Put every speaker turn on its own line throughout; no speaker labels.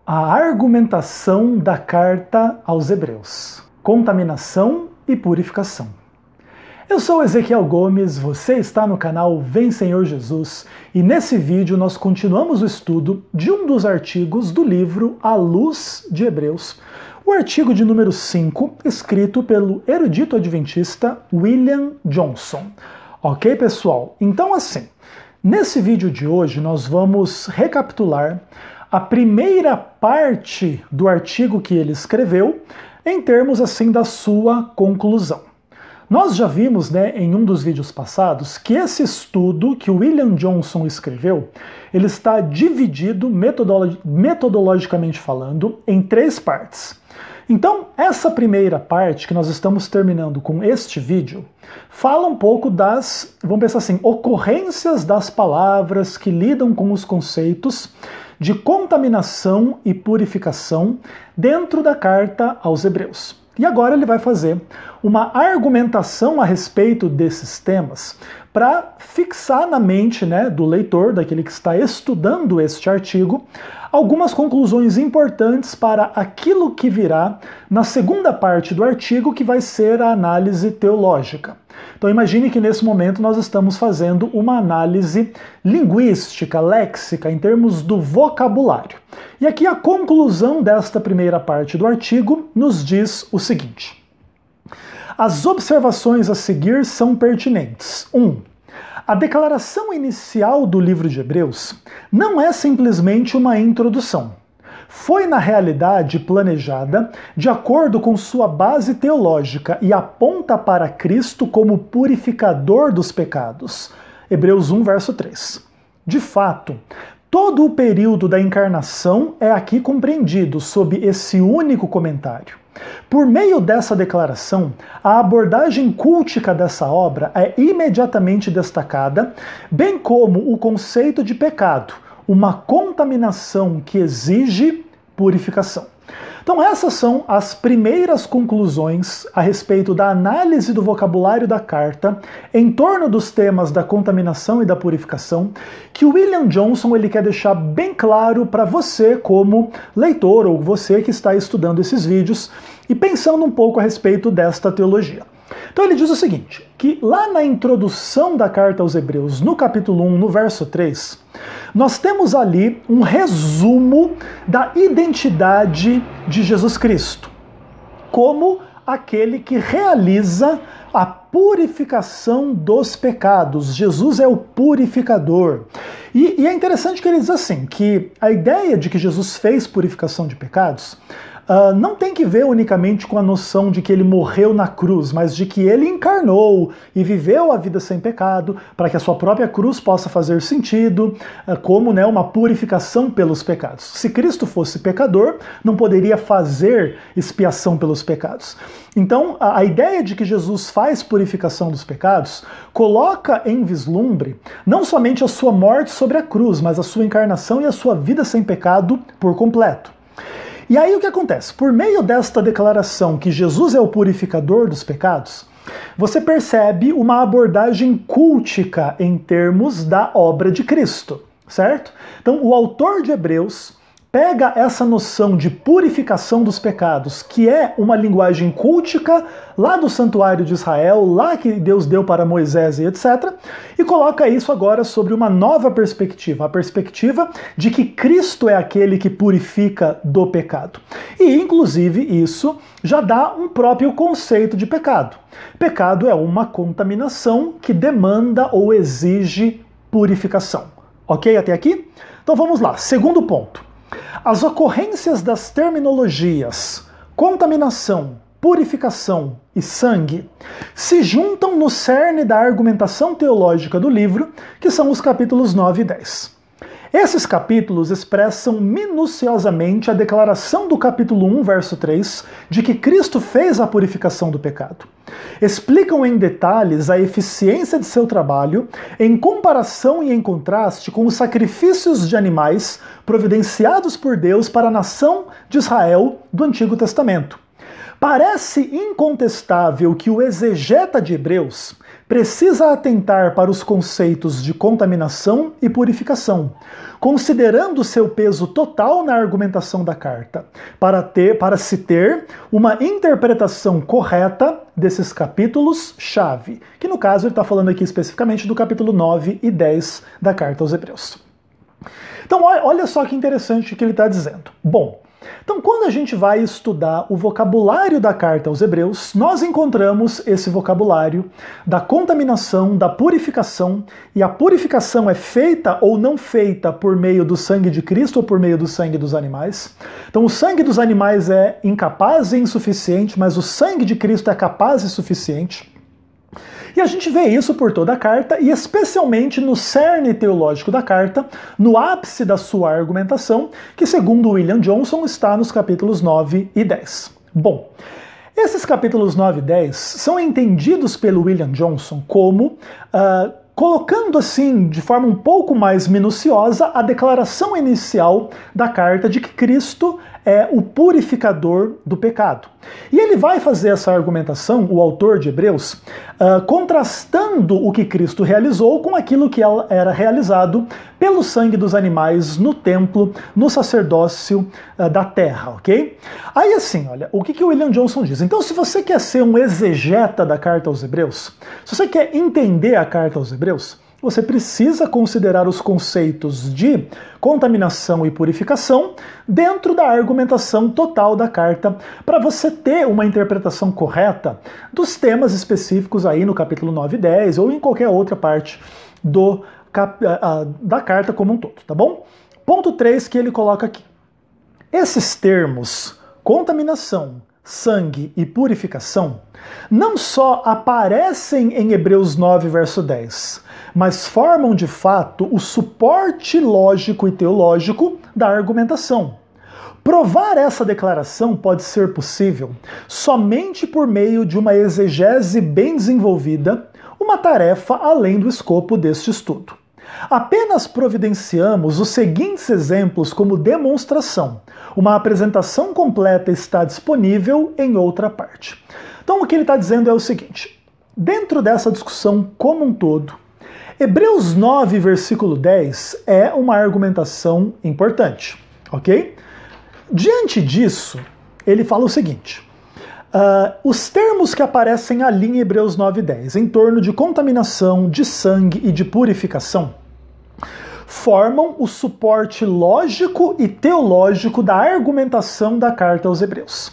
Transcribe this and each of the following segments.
A argumentação da carta aos Hebreus. Contaminação e purificação. Eu sou Ezequiel Gomes, você está no canal Vem Senhor Jesus e nesse vídeo nós continuamos o estudo de um dos artigos do livro A Luz de Hebreus, o artigo de número 5, escrito pelo erudito adventista William Johnson. Ok, pessoal? Então assim, nesse vídeo de hoje nós vamos recapitular a primeira parte do artigo que ele escreveu, em termos assim da sua conclusão. Nós já vimos, em um dos vídeos passados, que esse estudo que o William Johnson escreveu, ele está dividido, metodologicamente falando, em 3 partes. Então, essa primeira parte, que nós estamos terminando com este vídeo, fala um pouco das, vamos pensar assim, ocorrências das palavras que lidam com os conceitos de contaminação e purificação dentro da carta aos Hebreus. E agora ele vai fazer uma argumentação a respeito desses temas para fixar na mente do leitor, daquele que está estudando este artigo, algumas conclusões importantes para aquilo que virá na segunda parte do artigo, que vai ser a análise teológica. Então imagine que nesse momento nós estamos fazendo uma análise linguística, léxica, em termos do vocabulário. E aqui a conclusão desta primeira parte do artigo nos diz o seguinte: as observações a seguir são pertinentes. 1. A declaração inicial do livro de Hebreus não é simplesmente uma introdução. Foi, na realidade, planejada de acordo com sua base teológica e aponta para Cristo como purificador dos pecados. Hebreus 1, verso 3. De fato, todo o período da encarnação é aqui compreendido sob esse único comentário. Por meio dessa declaração, a abordagem cultica dessa obra é imediatamente destacada, bem como o conceito de pecado, uma contaminação que exige purificação. Então essas são as primeiras conclusões a respeito da análise do vocabulário da carta em torno dos temas da contaminação e da purificação, que o William Johnson ele quer deixar bem claro para você como leitor ou você que está estudando esses vídeos e pensando um pouco a respeito desta teologia. Então ele diz o seguinte, que lá na introdução da carta aos Hebreus, no capítulo 1, no verso 3, nós temos ali um resumo da identidade de Jesus Cristo, como aquele que realiza a purificação dos pecados. Jesus é o purificador. E é interessante que ele diz assim, que a ideia de que Jesus fez purificação de pecados não tem que ver unicamente com a noção de que ele morreu na cruz, mas de que ele encarnou e viveu a vida sem pecado, para que a sua própria cruz possa fazer sentido, como uma purificação pelos pecados. Se Cristo fosse pecador, não poderia fazer expiação pelos pecados. Então, a ideia de que Jesus faz purificação dos pecados coloca em vislumbre não somente a sua morte sobre a cruz, mas a sua encarnação e a sua vida sem pecado por completo. E aí o que acontece? Por meio desta declaração que Jesus é o purificador dos pecados, você percebe uma abordagem cultica em termos da obra de Cristo, certo? Então o autor de Hebreus pega essa noção de purificação dos pecados, que é uma linguagem cultica lá do santuário de Israel, lá que Deus deu para Moisés e etc., e coloca isso agora sobre uma nova perspectiva, a perspectiva de que Cristo é aquele que purifica do pecado. E, inclusive, isso já dá um próprio conceito de pecado. Pecado é uma contaminação que demanda ou exige purificação. Ok até aqui? Então vamos lá, segundo ponto. As ocorrências das terminologias contaminação, purificação e sangue se juntam no cerne da argumentação teológica do livro, que são os capítulos 9 e 10. Esses capítulos expressam minuciosamente a declaração do capítulo 1, verso 3, de que Cristo fez a purificação do pecado. Explicam em detalhes a eficiência de seu trabalho em comparação e em contraste com os sacrifícios de animais providenciados por Deus para a nação de Israel do Antigo Testamento. Parece incontestável que o exegeta de Hebreus precisa atentar para os conceitos de contaminação e purificação, considerando seu peso total na argumentação da carta, para se ter uma interpretação correta desses capítulos-chave, que no caso ele está falando aqui especificamente do capítulo 9 e 10 da carta aos Hebreus. Então olha só que interessante o que ele está dizendo. Bom, então quando a gente vai estudar o vocabulário da carta aos Hebreus, nós encontramos esse vocabulário da contaminação, da purificação, e a purificação é feita ou não feita por meio do sangue de Cristo ou por meio do sangue dos animais. Então o sangue dos animais é incapaz e insuficiente, mas o sangue de Cristo é capaz e suficiente. E a gente vê isso por toda a carta, e especialmente no cerne teológico da carta, no ápice da sua argumentação, que segundo William Johnson está nos capítulos 9 e 10. Bom, esses capítulos 9 e 10 são entendidos pelo William Johnson como colocando assim, de forma um pouco mais minuciosa, a declaração inicial da carta de que Cristo é o purificador do pecado. E ele vai fazer essa argumentação, o autor de Hebreus, contrastando o que Cristo realizou com aquilo que era realizado pelo sangue dos animais no templo, no sacerdócio da terra, ok? Aí assim, olha, o que o William Johnson diz? Então, se você quer ser um exegeta da carta aos Hebreus, se você quer entender a carta aos Hebreus, você precisa considerar os conceitos de contaminação e purificação dentro da argumentação total da carta, para você ter uma interpretação correta dos temas específicos aí no capítulo 9 e 10 ou em qualquer outra parte da carta como um todo, tá bom? Ponto 3 que ele coloca aqui. Esses termos, contaminação, sangue e purificação, não só aparecem em Hebreus 9, verso 10, mas formam de fato o suporte lógico e teológico da argumentação. Provar essa declaração pode ser possível somente por meio de uma exegese bem desenvolvida, uma tarefa além do escopo deste estudo. Apenas providenciamos os seguintes exemplos como demonstração. Uma apresentação completa está disponível em outra parte. Então o que ele está dizendo é o seguinte: dentro dessa discussão como um todo, Hebreus 9, versículo 10 é uma argumentação importante, ok? Diante disso, ele fala o seguinte: os termos que aparecem ali em Hebreus 9 e 10, em torno de contaminação, de sangue e de purificação, formam o suporte lógico e teológico da argumentação da carta aos Hebreus.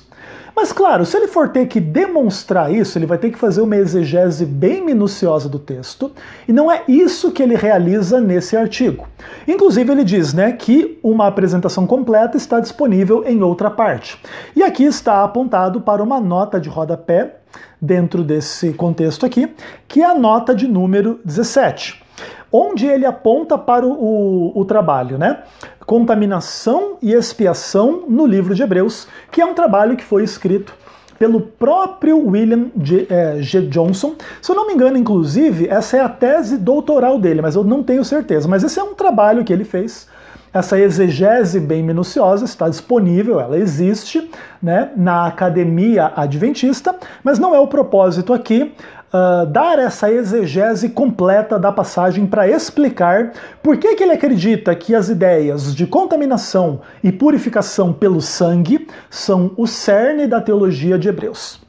Mas claro, se ele for ter que demonstrar isso, ele vai ter que fazer uma exegese bem minuciosa do texto, e não é isso que ele realiza nesse artigo. Inclusive ele diz, né, que uma apresentação completa está disponível em outra parte. E aqui está apontado para uma nota de rodapé, dentro desse contexto aqui, que é a nota de número 17. Onde ele aponta para o trabalho, né? Contaminação e expiação no livro de Hebreus, que é um trabalho que foi escrito pelo próprio William G. Johnson. Se eu não me engano, inclusive, essa é a tese doutoral dele, mas eu não tenho certeza. Mas esse é um trabalho que ele fez. Essa exegese bem minuciosa está disponível, ela existe, né, na Academia Adventista, mas não é o propósito aqui dar essa exegese completa da passagem para explicar por que ele acredita que as ideias de contaminação e purificação pelo sangue são o cerne da teologia de Hebreus.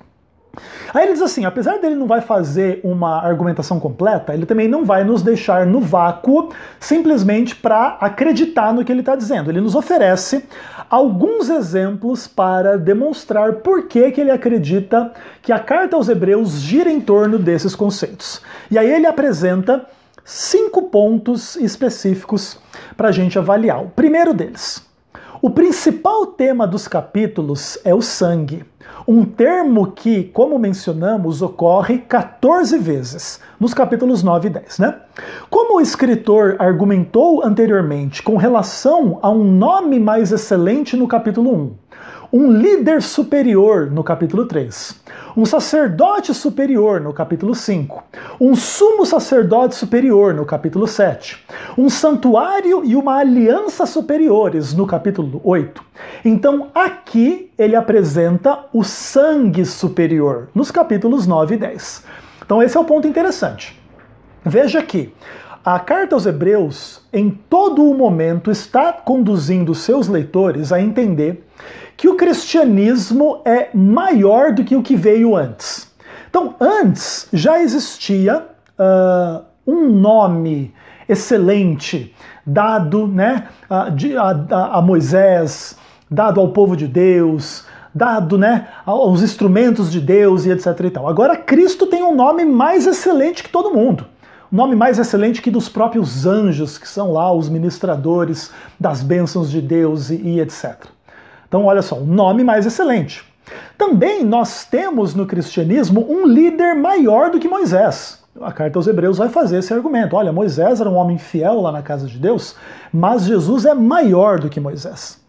Aí ele diz assim, apesar dele não vai fazer uma argumentação completa, ele também não vai nos deixar no vácuo simplesmente para acreditar no que ele está dizendo. Ele nos oferece alguns exemplos para demonstrar por que ele acredita que a carta aos Hebreus gira em torno desses conceitos. E aí ele apresenta 5 pontos específicos para a gente avaliar. O primeiro deles: o principal tema dos capítulos é o sangue, um termo que, como mencionamos, ocorre 14 vezes nos capítulos 9 e 10, né? Como o escritor argumentou anteriormente com relação a um nome mais excelente no capítulo 1, um líder superior no capítulo 3, um sacerdote superior no capítulo 5, um sumo sacerdote superior no capítulo 7, um santuário e uma aliança superiores no capítulo 8. Então aqui ele apresenta o sangue superior nos capítulos 9 e 10. Então esse é o ponto interessante. Veja que a carta aos Hebreus, em todo o momento, está conduzindo seus leitores a entender que o cristianismo é maior do que o que veio antes. Então, antes já existia um nome excelente dado, né, a Moisés, dado ao povo de Deus, dado, né, aos instrumentos de Deus e etc. e tal. Agora Cristo tem um nome mais excelente que todo mundo. Um nome mais excelente que dos próprios anjos, que são lá os ministradores das bênçãos de Deus e etc. Então olha só, um nome mais excelente. Também nós temos no cristianismo um líder maior do que Moisés. A carta aos Hebreus vai fazer esse argumento. Olha, Moisés era um homem fiel lá na casa de Deus, mas Jesus é maior do que Moisés.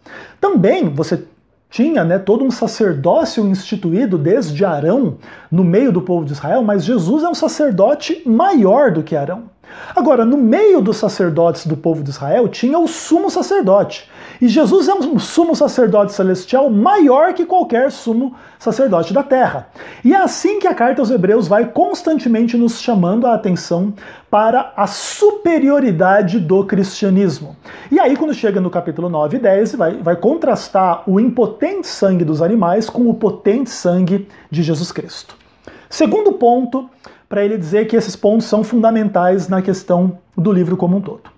Também você tinha, né, todo um sacerdócio instituído desde Arão no meio do povo de Israel, mas Jesus é um sacerdote maior do que Arão. Agora, no meio dos sacerdotes do povo de Israel tinha o sumo sacerdote. E Jesus é um sumo sacerdote celestial maior que qualquer sumo sacerdote da terra. E é assim que a carta aos Hebreus vai constantemente nos chamando a atenção para a superioridade do cristianismo. E aí, quando chega no capítulo 9 e 10, vai contrastar o impotente sangue dos animais com o potente sangue de Jesus Cristo. Segundo ponto, para ele dizer que esses pontos são fundamentais na questão do livro como um todo.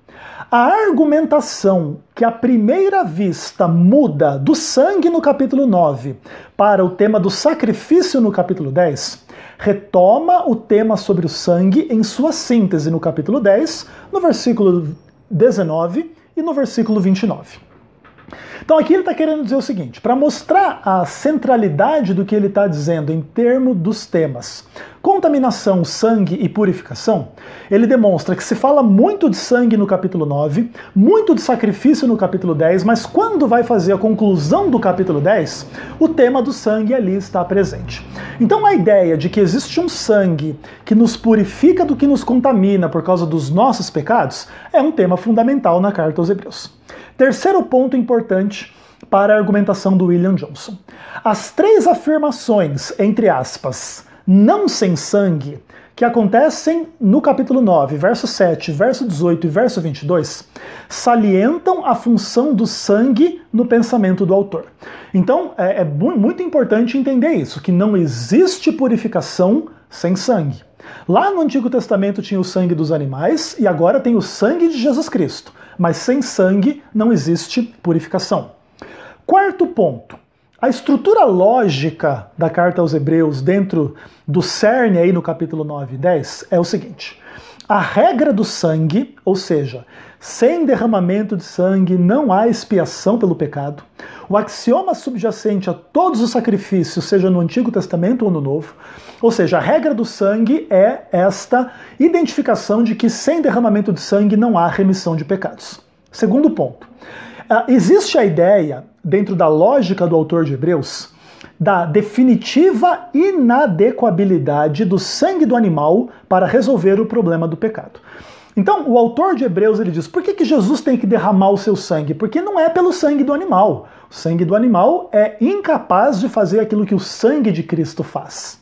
A argumentação que à primeira vista muda do sangue no capítulo 9 para o tema do sacrifício no capítulo 10, retoma o tema sobre o sangue em sua síntese no capítulo 10, no versículo 19 e no versículo 29. Então aqui ele está querendo dizer o seguinte, para mostrar a centralidade do que ele está dizendo em termos dos temas contaminação, sangue e purificação, ele demonstra que se fala muito de sangue no capítulo 9, muito de sacrifício no capítulo 10, mas quando vai fazer a conclusão do capítulo 10, o tema do sangue ali está presente. Então a ideia de que existe um sangue que nos purifica do que nos contamina por causa dos nossos pecados é um tema fundamental na carta aos Hebreus. Terceiro ponto importante para a argumentação do William Johnson. As três afirmações, entre aspas, não sem sangue, que acontecem no capítulo 9, verso 7, verso 18 e verso 22, salientam a função do sangue no pensamento do autor. Então é muito importante entender isso, que não existe purificação sem sangue. Lá no Antigo Testamento tinha o sangue dos animais e agora tem o sangue de Jesus Cristo. Mas sem sangue não existe purificação. Quarto ponto. A estrutura lógica da carta aos Hebreus dentro do cerne aí no capítulo 9 e 10 é o seguinte. A regra do sangue, ou seja, sem derramamento de sangue não há expiação pelo pecado. O axioma subjacente a todos os sacrifícios, seja no Antigo Testamento ou no Novo, ou seja, a regra do sangue é esta identificação de que sem derramamento de sangue não há remissão de pecados. Segundo ponto, existe a ideia, dentro da lógica do autor de Hebreus, da definitiva inadequabilidade do sangue do animal para resolver o problema do pecado. Então, o autor de Hebreus ele diz, por que Jesus tem que derramar o seu sangue? Porque não é pelo sangue do animal. O sangue do animal é incapaz de fazer aquilo que o sangue de Cristo faz.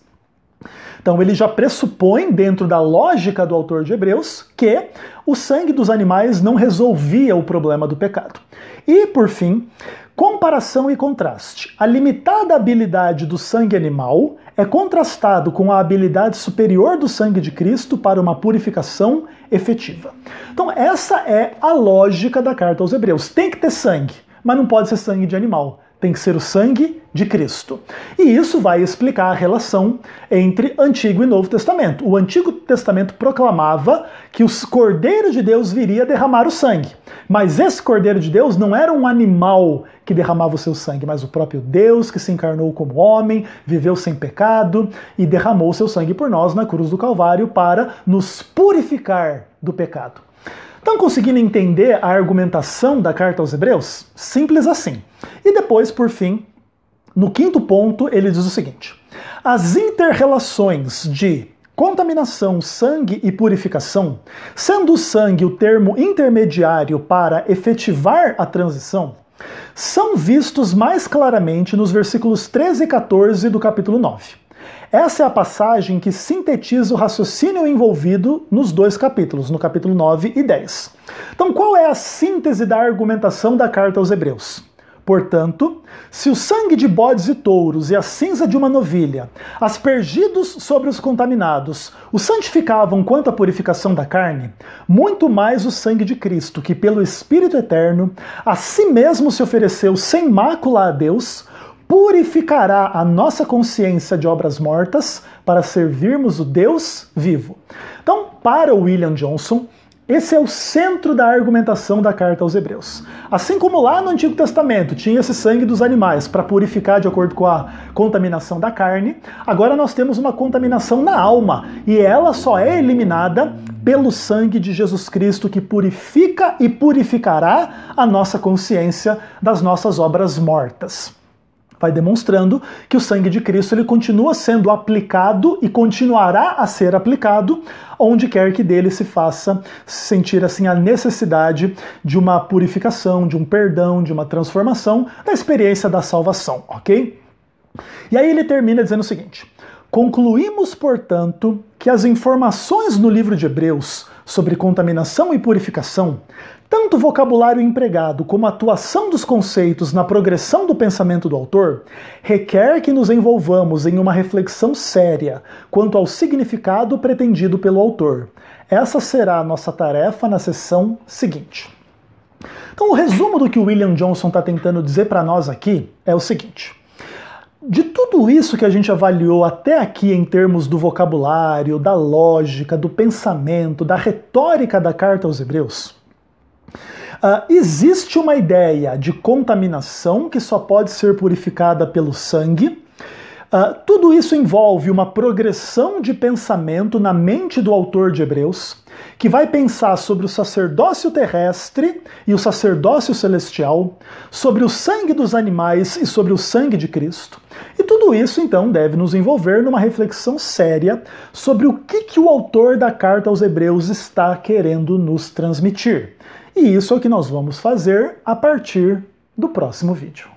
Então ele já pressupõe, dentro da lógica do autor de Hebreus, que o sangue dos animais não resolvia o problema do pecado. E, por fim, comparação e contraste. A limitada habilidade do sangue animal é contrastado com a habilidade superior do sangue de Cristo para uma purificação efetiva. Então essa é a lógica da carta aos Hebreus. Tem que ter sangue, mas não pode ser sangue de animal. Tem que ser o sangue de Cristo. E isso vai explicar a relação entre Antigo e Novo Testamento. O Antigo Testamento proclamava que o Cordeiro de Deus viria derramar o sangue. Mas esse Cordeiro de Deus não era um animal que derramava o seu sangue, mas o próprio Deus que se encarnou como homem, viveu sem pecado e derramou o seu sangue por nós na cruz do Calvário para nos purificar do pecado. Estão conseguindo entender a argumentação da carta aos Hebreus? Simples assim. E depois, por fim, no quinto ponto, ele diz o seguinte. As inter-relações de contaminação, sangue e purificação, sendo o sangue o termo intermediário para efetivar a transição, são vistos mais claramente nos versículos 13 e 14 do capítulo 9. Essa é a passagem que sintetiza o raciocínio envolvido nos dois capítulos, no capítulo 9 e 10. Então, qual é a síntese da argumentação da carta aos Hebreus? Portanto, se o sangue de bodes e touros e a cinza de uma novilha, aspergidos sobre os contaminados, os santificavam quanto à purificação da carne, muito mais o sangue de Cristo, que pelo Espírito Eterno, a si mesmo se ofereceu sem mácula a Deus, purificará a nossa consciência de obras mortas para servirmos o Deus vivo. Então, para William Johnson, esse é o centro da argumentação da carta aos Hebreus. Assim como lá no Antigo Testamento tinha esse sangue dos animais para purificar de acordo com a contaminação da carne, agora nós temos uma contaminação na alma, e ela só é eliminada pelo sangue de Jesus Cristo, que purifica e purificará a nossa consciência das nossas obras mortas. Vai demonstrando que o sangue de Cristo ele continua sendo aplicado e continuará a ser aplicado onde quer que dele se faça sentir assim a necessidade de uma purificação, de um perdão, de uma transformação da experiência da salvação, ok? E aí ele termina dizendo o seguinte: concluímos, portanto, que as informações no livro de Hebreus sobre contaminação e purificação, tanto o vocabulário empregado como a atuação dos conceitos na progressão do pensamento do autor, requer que nos envolvamos em uma reflexão séria quanto ao significado pretendido pelo autor. Essa será a nossa tarefa na sessão seguinte. Então, o resumo do que o William Johnson está tentando dizer para nós aqui é o seguinte: de tudo isso que a gente avaliou até aqui em termos do vocabulário, da lógica, do pensamento, da retórica da carta aos Hebreus, existe uma ideia de contaminação que só pode ser purificada pelo sangue. Tudo isso envolve uma progressão de pensamento na mente do autor de Hebreus, que vai pensar sobre o sacerdócio terrestre e o sacerdócio celestial, sobre o sangue dos animais e sobre o sangue de Cristo. E tudo isso, então, deve nos envolver numa reflexão séria sobre o que o autor da carta aos Hebreus está querendo nos transmitir. E isso é o que nós vamos fazer a partir do próximo vídeo.